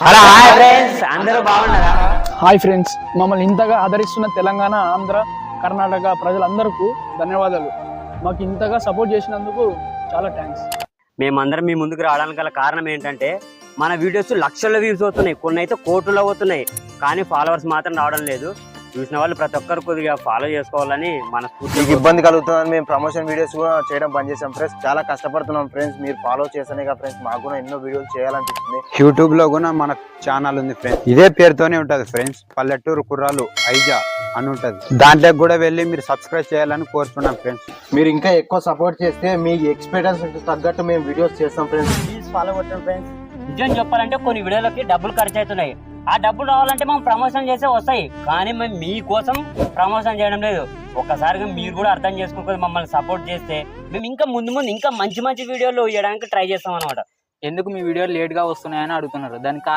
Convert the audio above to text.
Hello hi friends, అందరూ బాగున్నారా? Hi friends, మమ్మల్ని ఇంతగా ఆదరిస్తున్న తెలంగాణ, ఆంధ్ర, కర్ణాటక ప్రజలందరికీ ధన్యవాదాలు. మాకు ఇంతగా సపోర్ట్ చేసినందుకు చాలా థ్యాంక్స్. మేమందరం మీ ముందుకు రావడానికి గల కారణం ఏంటంటే మన వీడియోస్ లక్షల వ్యూస్ అవుతున్నాయి, కొన్ని అయితే కోట్లలో అవుతున్నాయి, కానీ ఫాలోవర్స్ మాత్రం రావడం లేదు. చూసిన వాళ్ళు ప్రతి ఒక్కరు కొద్దిగా ఫాలో చేసుకోవాలని మన మీకు ఇబ్బంది కలుగుతుందని మేము ప్రమోషన్ వీడియోస్ కూడా చేయడం బంద్ చేసాం ఫ్రెండ్స్. చాలా కష్టపడుతున్నాం ఫ్రెండ్స్, మీరు ఫాలో చేస్తేనే కదా ఫ్రెండ్స్ మాకు కూడా ఎన్నో వీడియోలు చేయాలనిపిస్తుంది. యూట్యూబ్ లో కూడా మన ఛానల్ ఉంది ఫ్రెండ్స్, ఇదే పేరుతోనే ఉంటది ఫ్రెండ్స్, పల్లెటూరు కుర్రాలు ఐజా అని ఉంటది. దాంట్లో కూడా వెళ్ళి మీరు సబ్స్క్రైబ్ చేయాలని కోరుతున్నాం ఫ్రెండ్స్. మీరు ఇంకా ఎక్కువ సపోర్ట్ చేస్తే మీ ఎక్స్పీరియన్స్ తగ్గట్టు మేము వీడియోస్ చేస్తాం ఫ్రెండ్స్. ప్లీజ్ ఫాలో కొట్టండి ఫ్రెండ్స్. నిజం చెప్పాలంటే కొన్ని వీడియోలకి డబ్బులు ఖర్చు అవుతున్నాయి. ఆ డబ్బులు రావాలంటే మనం ప్రమోషన్ చేసే వస్తాయి, కానీ మేము మీకోసం ప్రమోషన్ చేయడం లేదు. ఒక్కసారిగా మీరు కూడా అర్థం చేసుకోకపోతే మమ్మల్ని సపోర్ట్ చేస్తే మేము ఇంకా ముందు ఇంకా మంచి మంచి వీడియోలు వేయడానికి ట్రై చేస్తాం అనమాట. ఎందుకు మీ వీడియోలు లేట్ గా వస్తున్నాయని అడుగుతున్నారు. దానికి